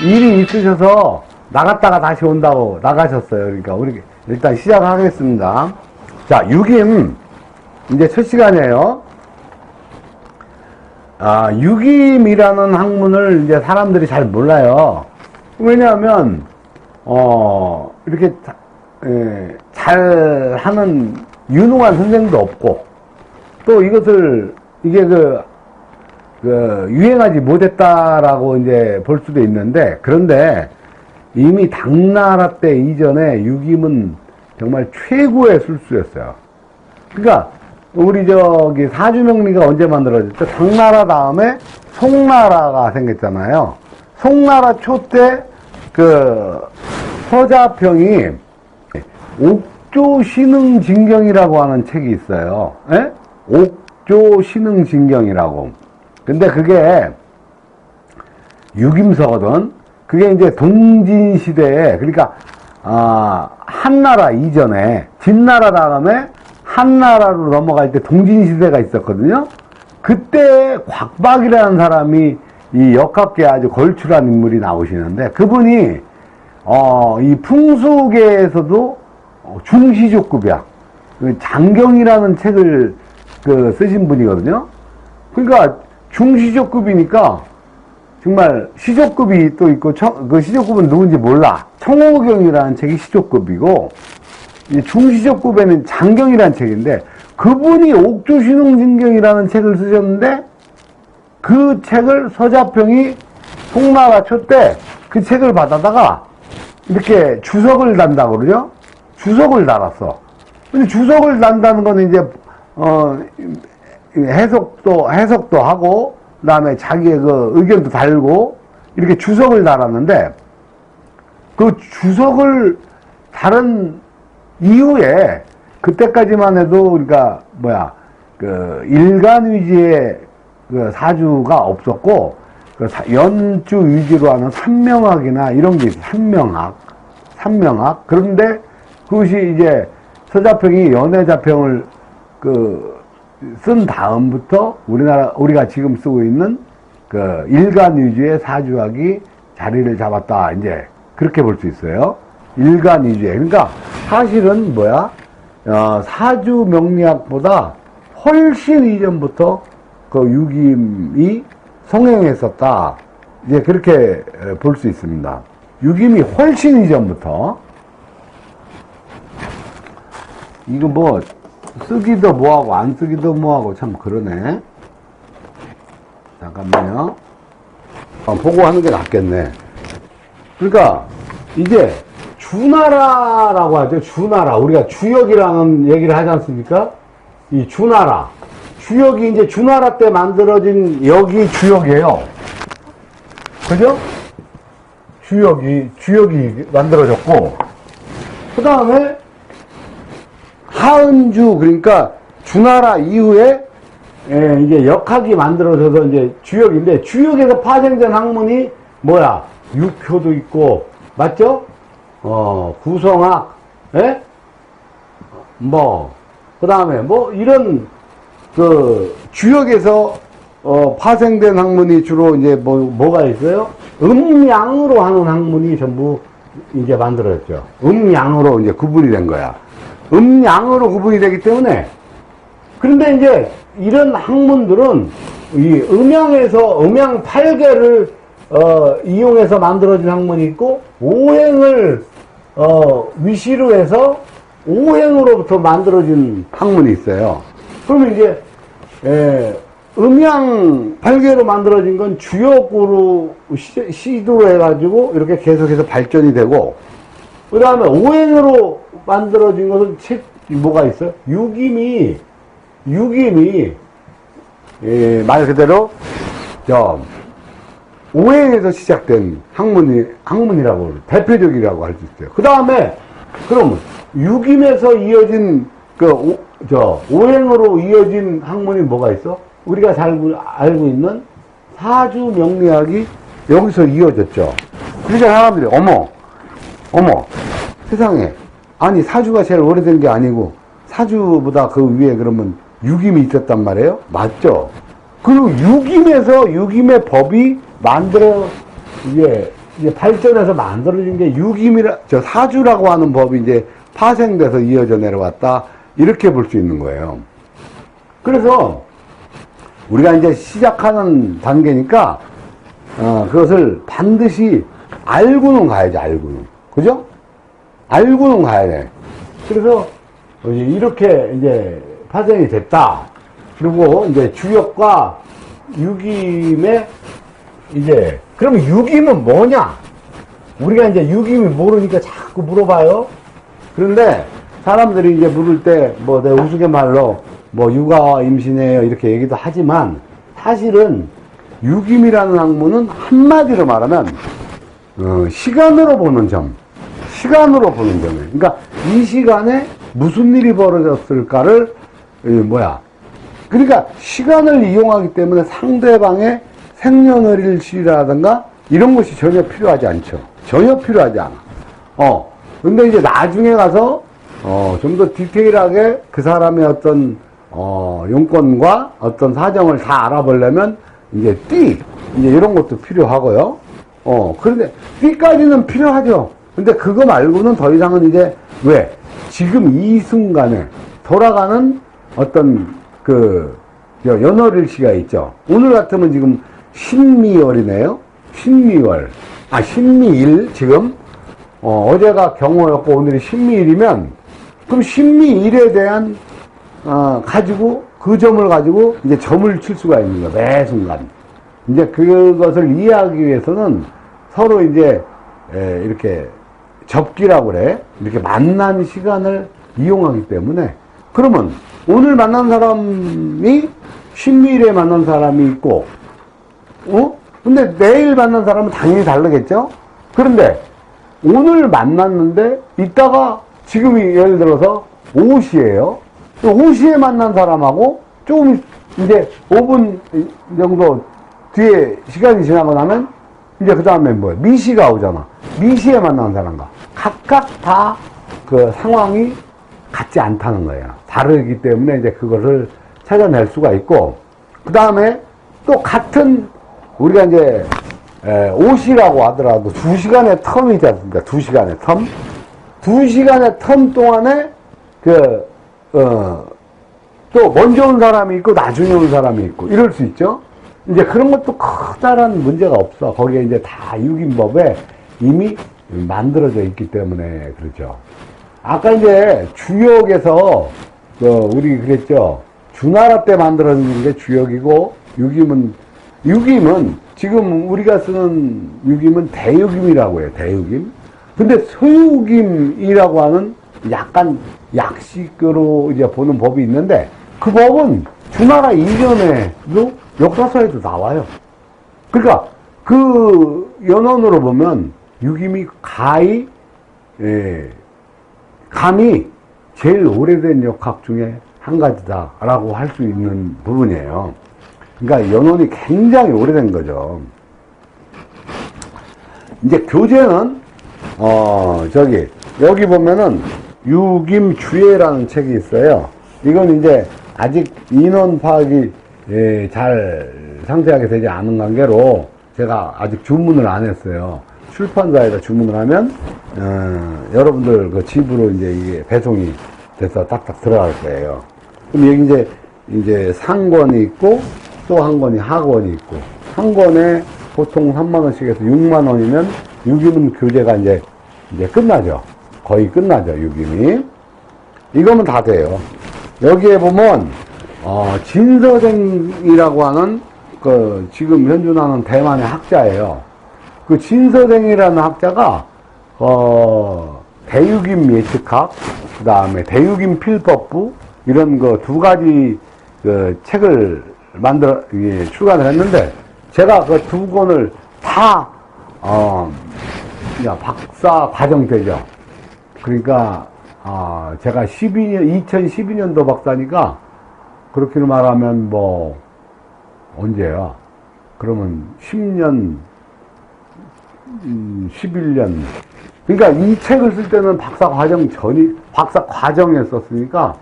일이 있으셔서 나갔다가 다시 온다고 나가셨어요. 그러니까 우리 일단 시작하겠습니다. 자, 유김 이제 첫 시간이에요. 유김이라는 학문을 이제 사람들이 잘 몰라요. 왜냐하면 이렇게 잘 하는 유능한 선생도 없고, 또 이게 유행하지 못했다라고 이제 볼 수도 있는데, 그런데 이미 당나라 때 이전에 유김은 정말 최고의 술수였어요. 그러니까 우리 사주명리가 언제 만들어졌죠? 당나라 다음에 송나라가 생겼잖아요. 송나라 초 때 서자평이 옥조신흥진경이라고 하는 책이 있어요. 예? 옥조신흥진경이라고. 근데 그게 유김서거든. 그게 이제 동진시대에, 그러니까 한나라 이전에, 진나라 다음에 한나라로 넘어갈 때 동진시대가 있었거든요. 그때 곽박이라는 사람이 이 역학계에 아주 걸출한 인물이 나오시는데, 그분이 이 풍수계에서도 중시조급이야. 장경이라는 책을 쓰신 분이거든요. 그러니까 중시조급이니까 정말 시조급이 또 있고, 그 시조급은 누군지 몰라. 청호경이라는 책이 시조급이고, 중시조급에는 장경이라는 책인데, 그분이 옥조신흥진경이라는 책을 쓰셨는데, 그 책을 서자평이 송나라 초 때 그 책을 받아다가 이렇게 주석을 단다고 그러죠? 주석을 달았어. 근데 주석을 단다는 거는 이제 해석도 하고, 그 다음에 자기의 의견도 달고, 이렇게 주석을 달았는데, 그 주석을 다른 이후에, 그때까지만 해도, 그러니까, 일간위지의 사주가 없었고, 연주 위주로 하는 삼명학이나 이런 게 있어요. 삼명학. 그런데 그것이 이제 서자평이 연애자평을 쓴 다음부터 우리가 지금 쓰고 있는 일간 위주의 사주학이 자리를 잡았다. 이제 그렇게 볼 수 있어요. 일간 위주의. 그러니까 사실은 사주 명리학보다 훨씬 이전부터 유김이 성행했었다. 이제 그렇게 볼 수 있습니다. 유김이 훨씬 이전부터. 이거 쓰기도 뭐하고 안 쓰기도 뭐하고 참 그러네. 잠깐만요. 보고 하는 게 낫겠네. 그러니까 이제 주나라라고 하죠. 주나라. 우리가 주역이라는 얘기를 하지 않습니까? 이 주나라. 주역이 이제 주나라 때 만들어진 역이 주역이에요. 그죠? 주역이 만들어졌고, 그 다음에 하은주, 그러니까 주나라 이후에 이제 역학이 만들어져서 이제 주역인데, 주역에서 파생된 학문이 육효도 있고, 맞죠? 구성학, 그 다음에 이런 주역에서 파생된 학문이 주로 이제 뭐가 있어요? 음양으로 하는 학문이 전부 이제 만들어졌죠. 음양으로 이제 구분이 된 거야. 음양으로 구분이 되기 때문에, 그런데 이제 이런 학문들은 이 음양 8개를 이용해서 만들어진 학문이 있고, 오행을 위시로 해서 오행으로부터 만들어진 학문이 있어요. 그러면 이제 음양 8개로 만들어진 건 주역으로 시도로 해가지고 이렇게 계속해서 발전이 되고, 그 다음에 오행으로 만들어진 것은 뭐가 있어요? 유김이 말 그대로 오행에서 시작된 학문이라고, 대표적이라고 할 수 있어요. 그 다음에 그럼 유김에서 이어진 오행으로 이어진 학문이 뭐가 있어? 우리가 잘 알고 있는 사주 명리학이 여기서 이어졌죠. 그러니까 사람들이 어머 세상에, 아니 사주가 제일 오래된 게 아니고 사주보다 그 위에 그러면 유김이 있었단 말이에요? 맞죠? 그리고 유김의 법이 이제 발전해서 만들어진 게 사주라고 하는 법이 이제 파생돼서 이어져 내려왔다. 이렇게 볼 수 있는 거예요. 그래서 우리가 이제 시작하는 단계니까, 그것을 반드시 알고는 가야지, 알고는. 그죠? 알고는 가야 돼. 그래서 이렇게 이제 파생이 됐다. 그리고 이제 주역과 유김의 이제, 그러면 유김은 뭐냐? 우리가 이제 유김이 모르니까 자꾸 물어봐요. 그런데 사람들이 이제 물을 때 뭐 내 우스갯말로 뭐 육아 임신해요 이렇게 얘기도 하지만 사실은 유김이라는 학문은 한마디로 말하면 시간으로 보는 점, 시간으로 보는 점이에요. 그러니까 이 시간에 무슨 일이 벌어졌을까를 그러니까 시간을 이용하기 때문에 상대방의 생년월일시라든가 이런 것이 전혀 필요하지 않죠. 전혀 필요하지 않아. 근데 이제 나중에 가서 좀 더 디테일하게 그 사람의 어떤 용건과 어떤 사정을 다 알아보려면 이제 이제 이런 것도 필요하고요. 그런데 띠까지는 필요하죠. 근데 그거 말고는 더 이상은 이제 지금 이 순간에 돌아가는 어떤 연월일시가 있죠. 오늘 같으면 지금 신미월이네요. 신미일 지금 어제가 경호였고 오늘이 신미일이면 그럼 신미일에 대한 가지고 그 점을 가지고 이제 점을 칠 수가 있는 거예요. 매 순간. 이제 그것을 이해하기 위해서는 서로 이제 이렇게 접기라고 그래. 이렇게 만난 시간을 이용하기 때문에 그러면 오늘 만난 사람이 신미일에 만난 사람이 있고 근데 내일 만난 사람은 당연히 다르겠죠? 그런데 오늘 만났는데 이따가 지금이 예를 들어서 5시예요. 5시에 만난 사람하고 조금 이제 5분 정도 뒤에 시간이 지나고 나면 이제 그 다음에 미시가 오잖아. 미시에 만난 사람과 각각 다 그 상황이 같지 않다는 거예요. 다르기 때문에 이제 그것을 찾아낼 수가 있고 그 다음에 또 같은 우리가 이제 5시라고 하더라도 2시간의 텀이지 않습니까? 2시간의 텀. 2시간의 텀 동안에 또 먼저 온 사람이 있고 나중에 온 사람이 있고 이럴 수 있죠. 이제 그런 것도 커다란 문제가 없어. 거기에 이제 다 유긴법에 이미 만들어져 있기 때문에 그렇죠. 아까 이제 주역에서 우리 그랬죠. 주나라 때 만들어진 게 주역이고 유김은 지금 우리가 쓰는 유김은 대유김이라고 해요. 대유김. 근데 소유김이라고 하는 약간 약식으로 이제 보는 법이 있는데 그 법은 주나라 이전에도 역사서에도 나와요. 그러니까 그 연원으로 보면 유김이 감이 제일 오래된 역학 중에 한 가지다라고 할 수 있는 부분이에요. 그러니까 연원이 굉장히 오래된 거죠. 이제 교재는 여기 보면은 유김주예라는 책이 있어요. 이건 이제 아직 인원 파악이 잘 상세하게 되지 않은 관계로 제가 아직 주문을 안 했어요. 출판사에다 주문을 하면 여러분들 그 집으로 이제 배송이 돼서 딱딱 들어갈 거예요. 그럼 여기 이제 상권이 있고 또 한 권이 하권이 있고 한 권에 보통 3만원씩에서 6만원이면 유기문 교재가 이제 끝나죠. 거의 끝나죠, 유기문이. 이거면 다 돼요. 여기에 보면, 진서댕이라고 하는, 지금 현존하는 대만의 학자예요. 그 진서댕이라는 학자가, 대유김 예측학, 그 다음에 대유김 필법부, 이런 두 가지 책을 출간을 했는데, 제가 그 두 권을 다, 박사 과정되죠. 그러니까, 제가 2012년도 박사니까, 그렇게 말하면 언제야? 그러면 10년, 11년. 그러니까 이 책을 쓸 때는 박사 과정에 썼으니까,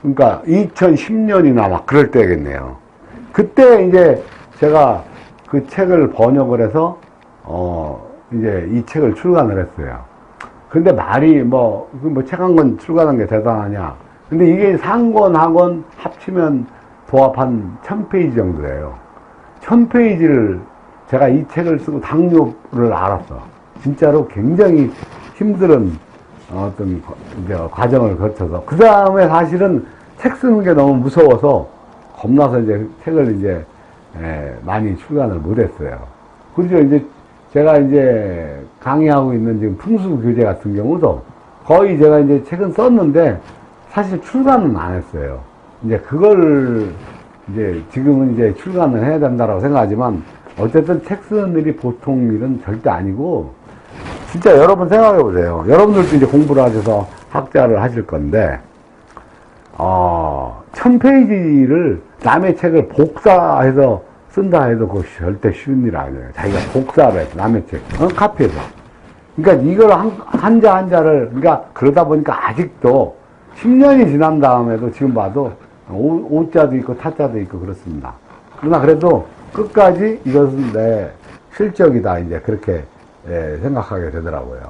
그러니까 2010년이나 막 그럴 때겠네요. 그때 이제 제가 그 책을 번역을 해서, 이제 이 책을 출간을 했어요. 근데 말이 책 한 권 출간한 게 대단하냐. 근데 이게 상권학원 합치면 도합 한 1000페이지 정도예요. 1000페이지를 제가 이 책을 쓰고 당뇨를 알았어. 진짜로 굉장히 힘든 어떤 이제 과정을 거쳐서. 그 다음에 사실은 책 쓰는 게 너무 무서워서 겁나서 이제 책을 이제 많이 출간을 못했어요. 그리고 이제 제가 이제 강의하고 있는 지금 풍수교재 같은 경우도 거의 제가 이제 책은 썼는데 사실 출간은 안 했어요. 이제 그걸 이제 지금은 이제 출간을 해야 된다고 생각하지만 어쨌든 책 쓰는 일이 보통 일은 절대 아니고 진짜 여러분 생각해 보세요. 여러분들도 이제 공부를 하셔서 학자를 하실 건데 1000페이지를 남의 책을 복사해서 쓴다 해도 그거 절대 쉬운 일 아니에요. 자기가 복사를 해서 남의 책, 카피해서. 그러니까 이걸 한자 한자를, 그러니까 그러다 보니까 아직도 10년이 지난 다음에도 지금 봐도 오자도 있고 타자도 있고 그렇습니다. 그러나 그래도 끝까지 이것은 내 실적이다 이제 그렇게 생각하게 되더라고요.